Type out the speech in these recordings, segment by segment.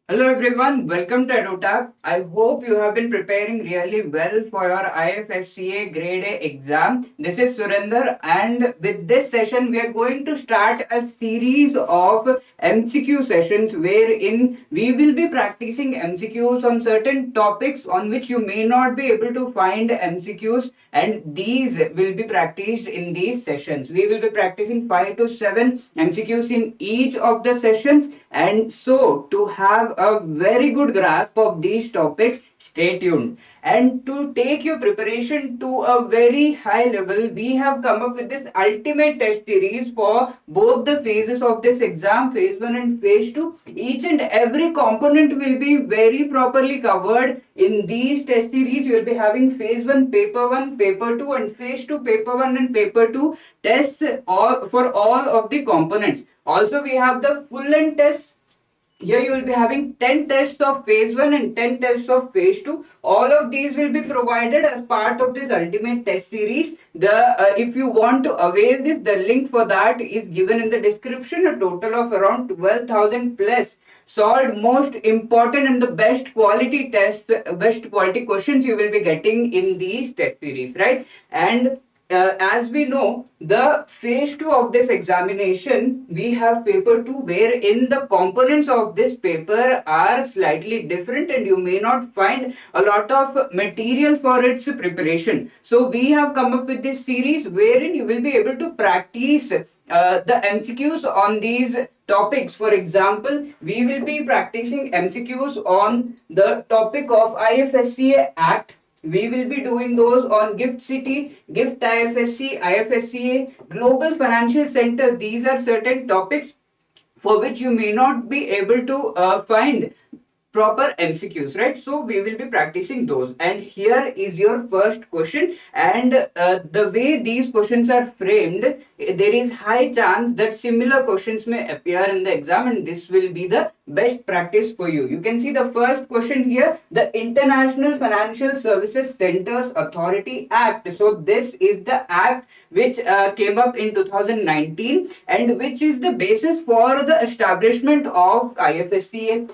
Hello everyone, welcome to EduTap. I hope you have been preparing really well for your IFSCA Grade A exam. This is Surinder, and with this session we are going to start a series of MCQ sessions wherein we will be practicing MCQs on certain topics on which you may not be able to find MCQs, and these will be practiced in these sessions. We will be practicing 5 to 7 MCQs in each of the sessions, and so to have a very good grasp of these topics, stay tuned. And to take your preparation to a very high level, we have come up with this ultimate test series for both the phases of this exam, phase 1 and phase 2. Each and every component will be very properly covered in these test series. You will be having phase 1 paper 1, paper 2, and phase 2 paper 1 and paper 2 tests for all of the components. Also, we have the full length test. Here you will be having 10 tests of phase 1 and 10 tests of phase 2. All of these will be provided as part of this ultimate test series. If you want to avail this, the link for that is given in the description. A total of around 12,000 plus solved most important and the best quality tests, best quality questions you will be getting in these test series, right? And as we know, the phase 2 of this examination, we have paper 2, wherein the components of this paper are slightly different and you may not find a lot of material for its preparation. So we have come up with this series wherein you will be able to practice the MCQs on these topics. For example, we will be practicing MCQs on the topic of IFSCA Act. We will be doing those on Gift City, Gift IFSC, IFSCA, Global Financial Center. These are certain topics for which you may not be able to find proper MCQs, right? So we will be practicing those. And here is your first question. And the way these questions are framed, there is high chance that similar questions may appear in the exam, and this will be the best practice for you. You can see the first question here, the International Financial Services Centers Authority Act. So this is the act which came up in 2019 and which is the basis for the establishment of IFSCA.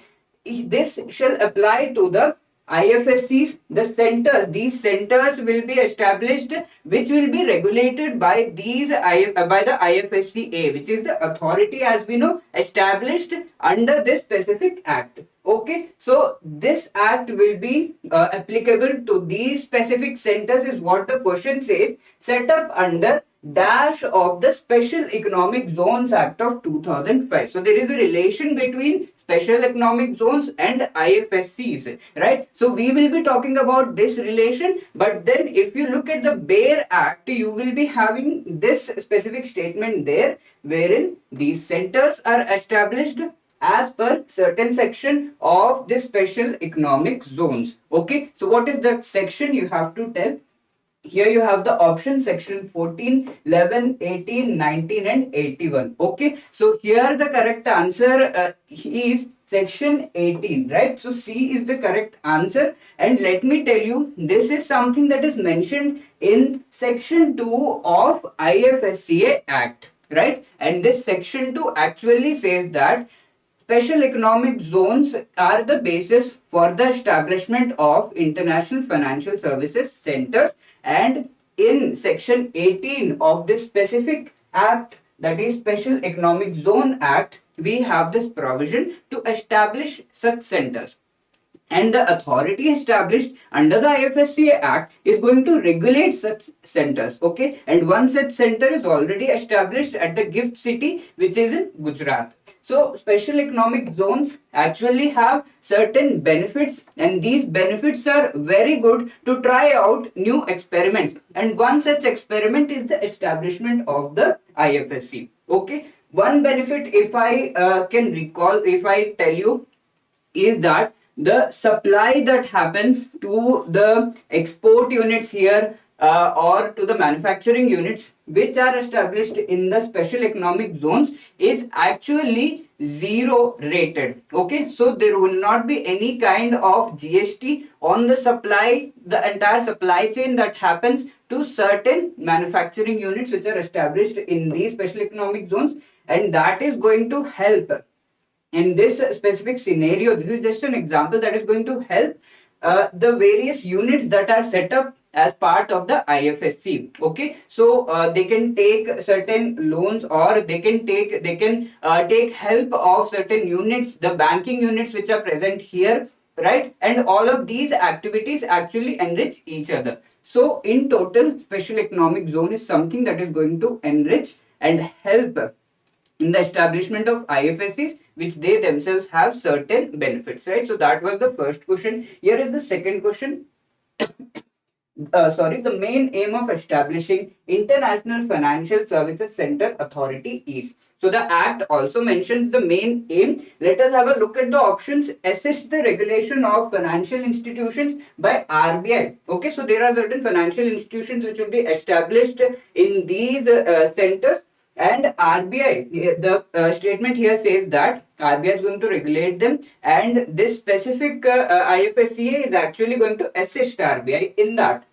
This shall apply to the IFSCs, the centers. These centers will be established, which will be regulated by by the IFSCA, which is the authority, as we know, established under this specific act. Okay, so this act will be applicable to these specific centers, is what the question says, set up under dash of the Special Economic Zones Act of 2005. So there is a relation between special economic zones and IFSCs, right? So we will be talking about this relation, but then if you look at the bare act, you will be having this specific statement there, wherein these centers are established as per certain section of the special economic zones. Okay, so what is that section? You have to tell. Here you have the option section 14, 11, 18, 19 and 81. Okay, so here the correct answer is section 18, right? So C is the correct answer. And let me tell you, this is something that is mentioned in section 2 of IFSCA Act, right? And this section 2 actually says that special economic zones are the basis for the establishment of international financial services centers. And in section 18 of this specific act, that is Special Economic Zone Act, we have this provision to establish such centers. And the authority established under the IFSCA Act is going to regulate such centers. Okay, and one such center is already established at the Gift City, which is in Gujarat. So special economic zones actually have certain benefits, and these benefits are very good to try out new experiments. And one such experiment is the establishment of the IFSC. Okay, one benefit, if I can recall, if I tell you, is that the supply that happens to the export units here or to the manufacturing units which are established in the special economic zones is actually zero rated. Okay, so there will not be any kind of GST on the supply, the entire supply chain that happens to certain manufacturing units which are established in these special economic zones, and that is going to help In this specific scenario, this is just an example that is going to help the various units that are set up as part of the IFSC. Okay, so they can take certain loans, or they can take help of certain units, the banking units which are present here, right? And all of these activities actually enrich each other. So in total, special economic zone is something that is going to enrich and help in the establishment of IFSCs, which they themselves have certain benefits, right? So that was the first question. Here is the second question. The main aim of establishing International Financial Services Center Authority is. So the Act also mentions the main aim. Let us have a look at the options. Assist the regulation of financial institutions by RBI. Okay, so there are certain financial institutions which will be established in these centers, and RBI, the statement here says that RBI is going to regulate them, and this specific IFSCA is actually going to assist RBI in that,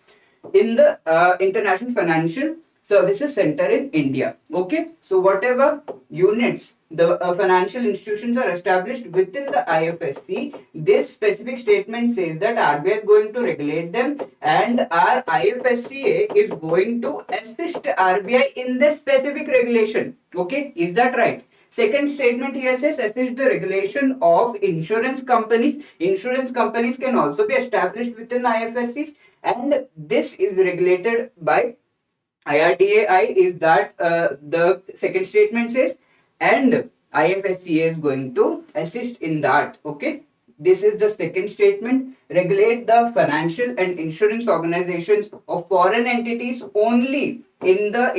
in the International Financial Services Center in India. Okay, so whatever units the financial institutions are established within the IFSC, this specific statement says that RBI is going to regulate them, and our IFSCA is going to assist RBI in this specific regulation. Okay, is that right? Second statement here says assist the regulation of insurance companies. Insurance companies can also be established within IFSCs, and this is regulated by IRDAI. Is that the second statement says, and IFSCA is going to assist in that. Okay, this is the second statement. Regulate the financial and insurance organizations of foreign entities only in the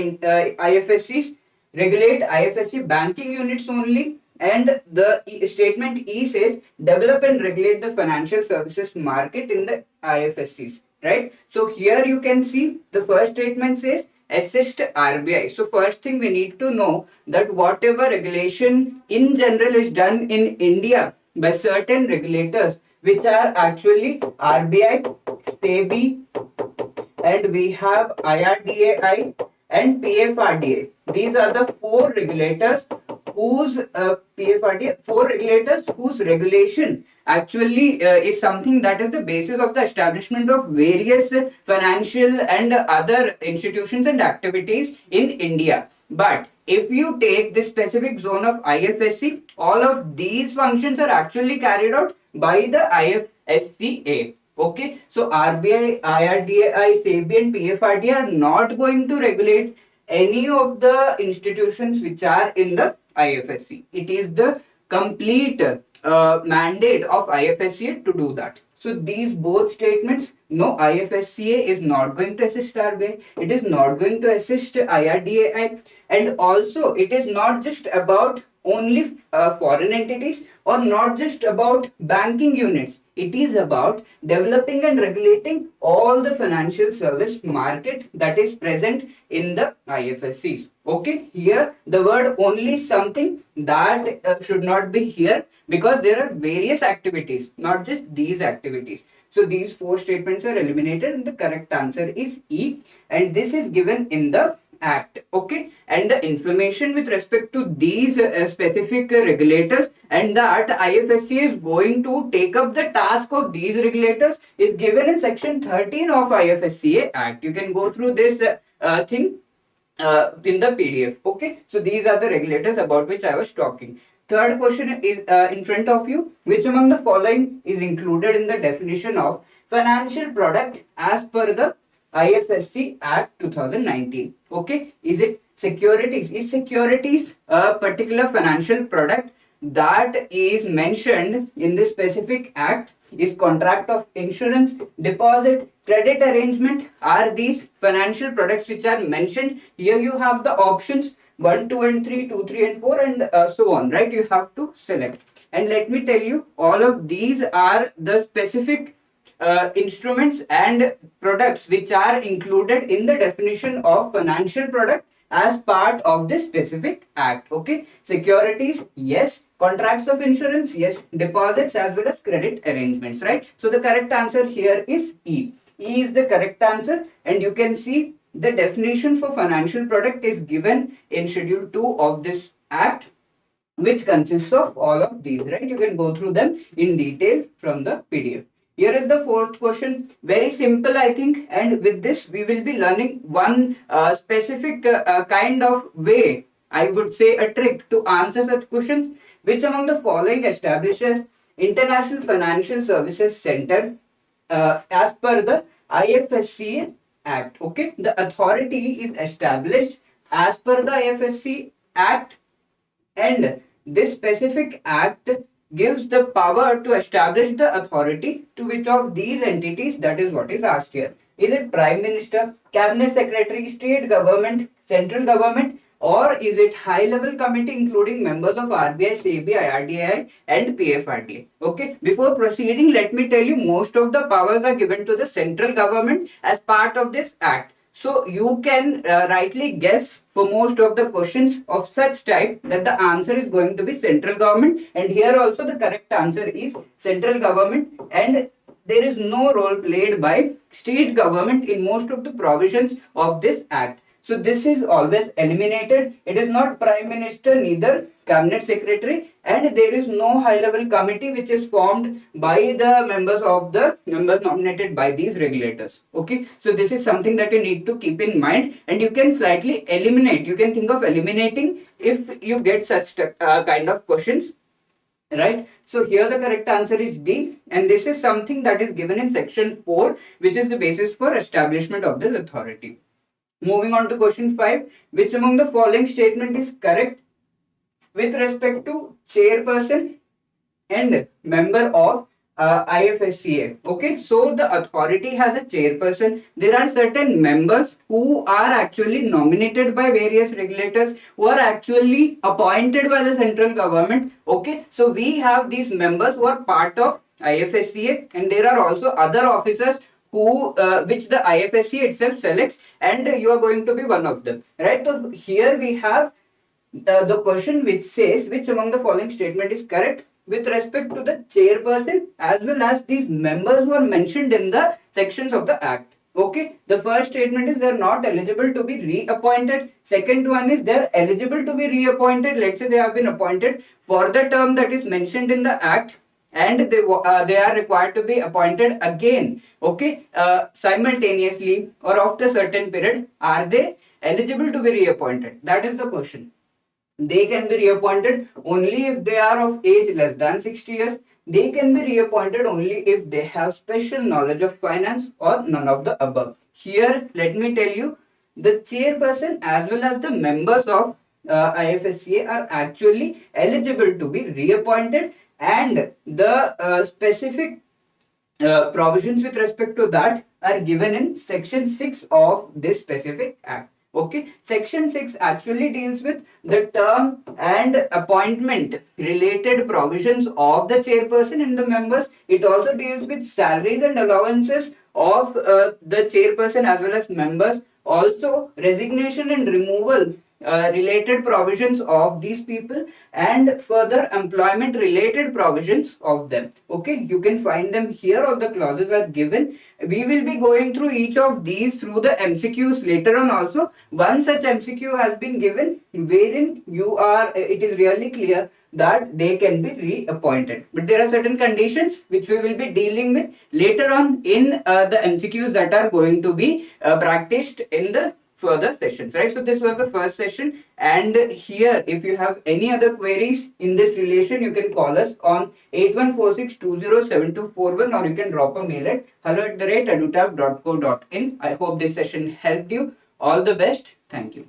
IFSCs. Regulate IFSC banking units only. And the statement E says develop and regulate the financial services market in the IFSCs, right? So here you can see the first statement says assist RBI. So first thing we need to know that whatever regulation in general is done in India by certain regulators, which are actually RBI, SEBI, and we have IRDAI and PFRDA. These are the four regulators whose whose regulation actually is something that is the basis of the establishment of various financial and other institutions and activities in India. But if you take this specific zone of IFSC, all of these functions are actually carried out by the IFSCA. Okay, so RBI, IRDAI, SEBI, and PFRD are not going to regulate any of the institutions which are in the IFSC. It is the complete mandate of IFSCA to do that. So these both statements, no, IFSCA is not going to assist RBI, it is not going to assist IRDAI, and also it is not just about only foreign entities, or not just about banking units. It is about developing and regulating all the financial service market that is present in the IFSCs. Okay, here the word only is something that should not be here, because there are various activities, not just these activities. So these four statements are eliminated, and the correct answer is E, and this is given in the Act. Okay, and the information with respect to these specific regulators, and that IFSC is going to take up the task of these regulators, is given in section 13 of IFSCA Act. You can go through this thing in the PDF. Okay, so these are the regulators about which I was talking. Third question is in front of you. Which among the following is included in the definition of financial product as per the IFSC Act 2019? Okay, is it securities? Is securities a particular financial product that is mentioned in this specific act? Is contract of insurance, deposit, credit arrangement, are these financial products which are mentioned? Here you have the options 1, 2 and 3, 2, 3 and 4, and so on, right? You have to select. And let me tell you, all of these are the specific instruments and products which are included in the definition of financial product as part of this specific act. Okay, securities, yes. Contracts of insurance, yes. Deposits as well as credit arrangements, right? So the correct answer here is E. E is the correct answer, and you can see the definition for financial product is given in schedule 2 of this act. which consists of all of these, right? You can go through them in detail from the PDF. Here is the fourth question. Very simple, I think. And with this, we will be learning one specific kind of way, I would say a trick to answer such questions. Which among the following establishes International Financial Services Center as per the IFSCA Act? Okay, the authority is established as per the IFSC Act, and this specific act gives the power to establish the authority to which of these entities, that is what is asked here. Is it Prime Minister, Cabinet Secretary, State Government, Central Government, or is it high level committee including members of RBI, SEBI, IRDAI and PFRDA? Okay, before proceeding, let me tell you most of the powers are given to the central government as part of this act. So you can rightly guess for most of the questions of such type that the answer is going to be central government, and here also the correct answer is central government, and there is no role played by state government in most of the provisions of this act. So this is always eliminated. It is not Prime Minister, neither Cabinet Secretary, and there is no high level committee which is formed by the members nominated by these regulators. Okay, so this is something that you need to keep in mind, and you can slightly eliminate. You can think of eliminating if you get such kind of questions. Right, so here the correct answer is D, and this is something that is given in section 4, which is the basis for establishment of this authority. Moving on to question 5, which among the following statement is correct with respect to chairperson and member of IFSCA? Okay, so the authority has a chairperson. There are certain members who are actually nominated by various regulators, who are actually appointed by the central government. Okay, so we have these members who are part of IFSCA, and there are also other officers who which the IFSCA itself selects, and you are going to be one of them, right? So here we have the question which says which among the following statement is correct with respect to the chairperson as well as these members who are mentioned in the sections of the act. Okay, the first statement is they are not eligible to be reappointed. Second one is they are eligible to be reappointed. Let's say they have been appointed for the term that is mentioned in the act, and they are required to be appointed again, okay, simultaneously or after a certain period. Are they eligible to be reappointed? That is the question. They can be reappointed only if they are of age less than 60 years. They can be reappointed only if they have special knowledge of finance, or none of the above. Here, let me tell you, the chairperson as well as the members of IFSCA are actually eligible to be reappointed, and the specific provisions with respect to that are given in section 6 of this specific act. Okay, section 6 actually deals with the term and appointment related provisions of the chairperson and the members. It also deals with salaries and allowances of the chairperson as well as members, also resignation and removal related provisions of these people, and further employment related provisions of them. Okay, you can find them here. All the clauses are given. We will be going through each of these through the MCQs later on also. One such MCQ has been given wherein it is really clear that they can be reappointed, but there are certain conditions which we will be dealing with later on in the MCQs that are going to be practiced in the further sessions, right? So this was the first session, and here if you have any other queries in this relation, you can call us on 8146207241, or you can drop a mail at hello@edutab.co.in. I hope this session helped you. All the best. Thank you.